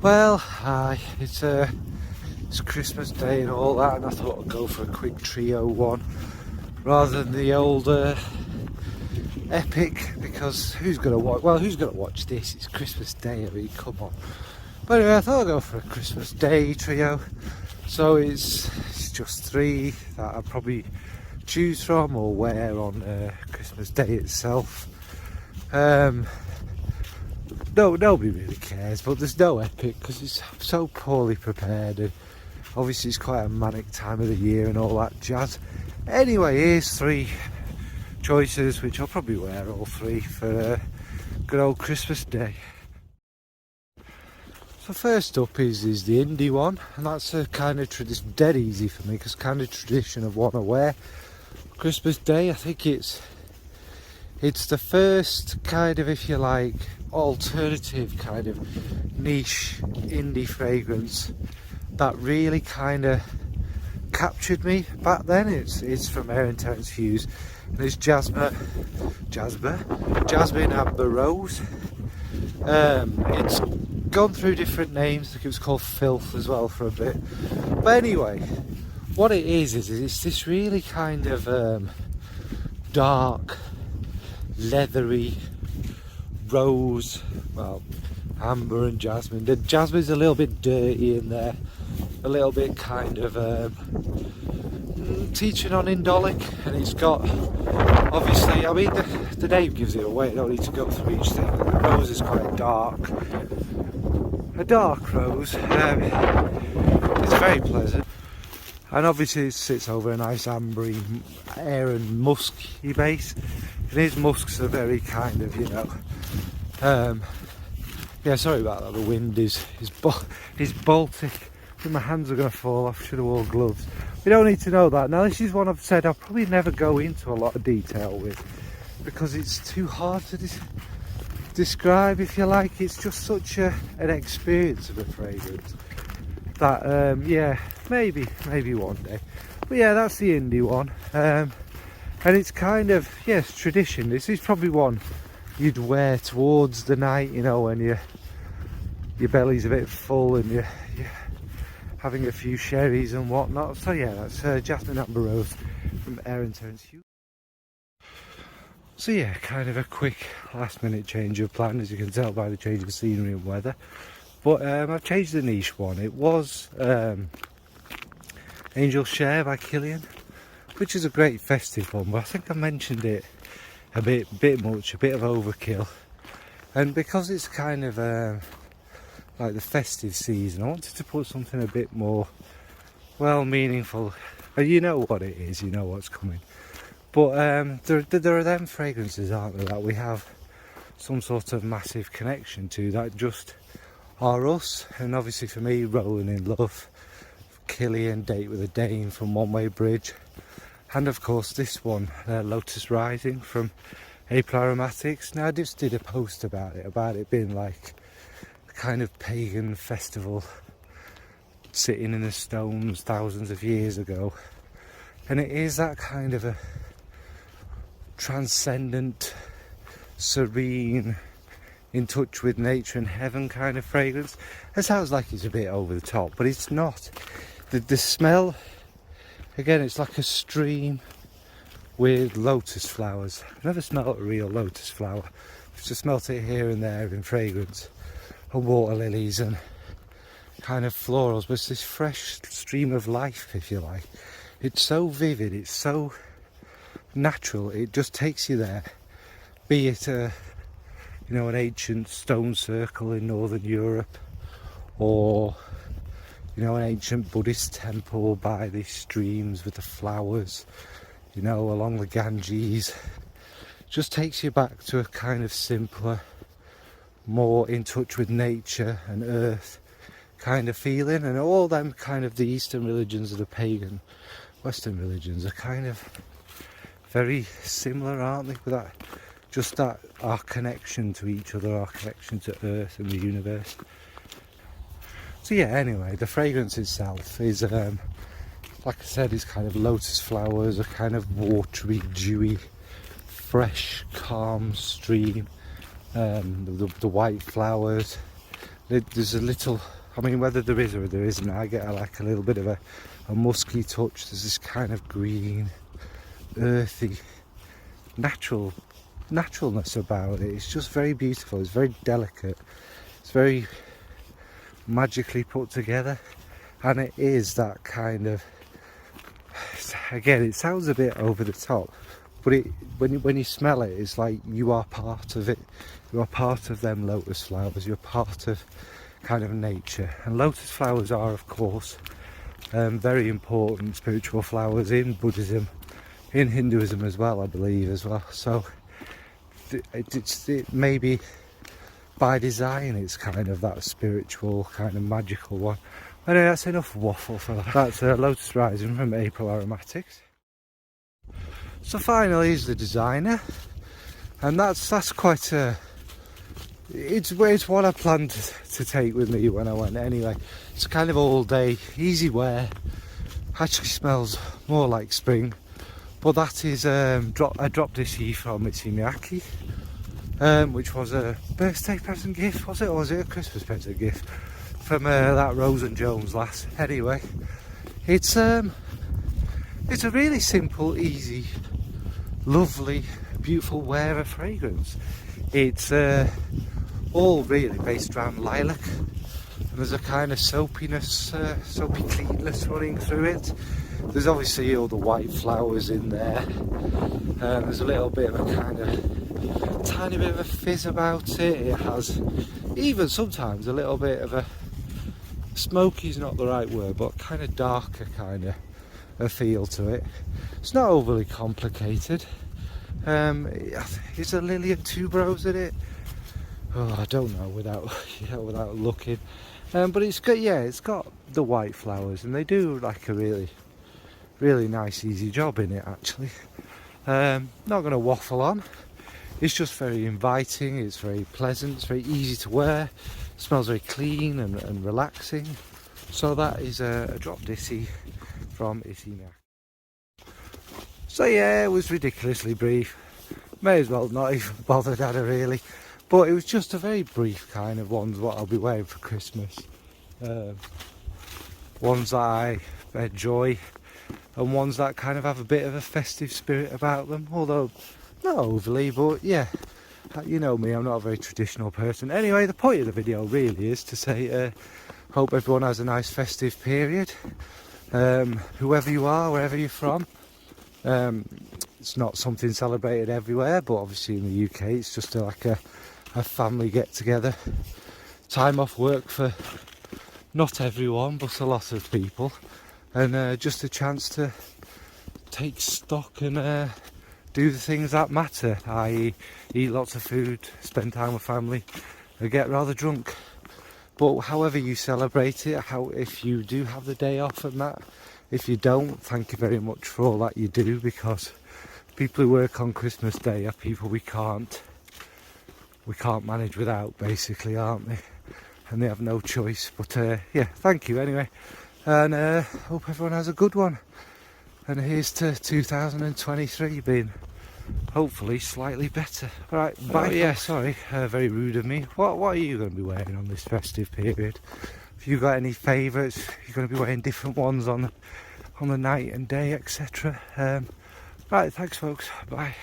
Well, it's Christmas Day and all that, and I thought I'd go for a quick trio one rather than the old epic, because who's gonna watch? Well, who's gonna watch this? It's Christmas Day. I mean, come on. But anyway, I thought I'd go for a Christmas Day trio. So it's just three that I'll probably choose from or wear on Christmas Day itself. No, nobody really cares, but there's no epic because it's so poorly prepared, and obviously it's quite a manic time of the year and all that jazz. Anyway, here's three choices which I'll probably wear all three for good old Christmas Day. So first up is the indie one, and that's a kind of it's dead easy for me because kind of tradition of what I wear Christmas Day. I think it's the first kind of, if you like, alternative kind of niche indie fragrance that really kind of captured me back then. It's from Erin Terence Hughes, and it's Jasmine Amber Rose. It's gone through different names. I think it was called Filth as well for a bit, but anyway, what it is it's this really kind of dark, leathery rose, well, amber and jasmine. The jasmine's a little bit dirty in there, a little bit kind of teaching on indolic, and it's got, obviously, I mean, the name gives it away. I don't need to go through each thing. The rose is quite dark, a dark rose. It's very pleasant, and obviously it sits over a nice ambery, air and musky base. And his musks are very kind of, yeah, sorry about that, the wind is Baltic. I think my hands are going to fall off, should have worn gloves. We don't need to know that. Now this is one I've said I'll probably never go into a lot of detail with, because it's too hard to describe, if you like. It's just such an experience of a fragrance that, yeah, maybe one day. But yeah, that's the indie one. And it's kind of, yes, tradition. This is probably one you'd wear towards the night, when your belly's a bit full and you're having a few sherries and whatnot. So yeah, that's Jasmine Amber Rose from Erin Terence Hughes. So yeah, kind of a quick last minute change of plan, as you can tell by the change of scenery and weather. But I've changed the niche one. It was Angel Share by Killian, which is a great festive one, but I think I mentioned it a bit much, a bit of overkill. And because it's kind of like the festive season, I wanted to put something a bit more, well, meaningful. And you know what it is, you know what's coming. But there are them fragrances, aren't there, that we have some sort of massive connection to, that just are us. And obviously for me, Rolling in Love, Killian, Date with a Dane from One Way Bridge. And of course this one, Lotus Rising from April Aromatics. Now I just did a post about it being like a kind of pagan festival sitting in the stones thousands of years ago. And it is that kind of a transcendent, serene, in touch with nature and heaven kind of fragrance. It sounds like it's a bit over the top, but it's not. The smell, again, it's like a stream with lotus flowers. I've never smelt a real lotus flower. I've just smelt it here and there in fragrance, and water lilies and kind of florals, but it's this fresh stream of life, if you like. It's so vivid, it's so natural, it just takes you there. Be it an ancient stone circle in northern Europe, or an ancient Buddhist temple by these streams with the flowers, along the Ganges. Just takes you back to a kind of simpler, more in touch with nature and earth kind of feeling. And all them kind of the Eastern religions of the pagan Western religions are kind of very similar, aren't they? With that our connection to each other, our connection to earth and the universe. So yeah, anyway, the fragrance itself is, like I said, is kind of lotus flowers, a kind of watery, dewy, fresh, calm stream. The white flowers, There's a little, I mean, whether there is or there isn't, I get like a little bit of a musky touch. There's this kind of green, earthy, naturalness about it. It's just very beautiful. It's very delicate. It's very magically put together, and it is that kind of, again, it sounds a bit over the top, but when you smell it, it's like you are part of it. You are part of them lotus flowers. You're part of kind of nature. And lotus flowers are, of course, very important spiritual flowers in Buddhism, in Hinduism as well, I believe as well. So it maybe by design it's kind of that spiritual, kind of magical one. Anyway, that's enough waffle for that. That's Lotus Rising from April Aromatics. So finally is the designer, and that's quite a, it's what I planned to take with me when I went anyway. It's kind of all day, easy wear, actually smells more like spring, but that is a drop DC from Mitsumiyaki, which was a birthday present gift, was it, or was it a Christmas present gift from that Rose and Jones lass. Anyway, it's a really simple, easy, lovely, beautiful wearer fragrance. It's all really based around lilac, and there's a kind of soapiness, soapy cleanness running through it. There's obviously all the white flowers in there, and there's a little bit of a kind of tiny bit of a fizz about it. It has even sometimes a little bit of a, smoky's not the right word, but kind of darker kind of a feel to it. It's not overly complicated. Is a lily and tuberose in it? Oh, I don't know without looking. But it's got the white flowers, and they do like a really nice, easy job in it actually. Not going to waffle on. It's just very inviting. It's very pleasant. It's very easy to wear. It smells very clean and relaxing. So that is a drop dissy from Isina. So yeah, it was ridiculously brief. May as well not even bothered had it really. But it was just a very brief kind of ones what I'll be wearing for Christmas. Ones that I enjoy, and ones that kind of have a bit of a festive spirit about them. Although not overly, but yeah, you know me, I'm not a very traditional person. Anyway, the point of the video really is to say hope everyone has a nice festive period. Whoever you are, wherever you're from. It's not something celebrated everywhere, but obviously in the UK it's just like a family get together. Time off work for not everyone, but a lot of people. And just a chance to take stock and do the things that matter, i.e. eat lots of food, spend time with family, and get rather drunk. But however you celebrate it, if you do have the day off and that, if you don't, thank you very much for all that you do, because people who work on Christmas Day are people we can't manage without, basically, aren't they? And they have no choice. But yeah, thank you anyway, and hope everyone has a good one. And here's to 2023 being hopefully slightly better. Right, bye. Oh, yeah, sorry, very rude of me. What are you going to be wearing on this festive period? Have you got any favourites? You're going to be wearing different ones on the night and day, etc. Right, thanks folks, bye.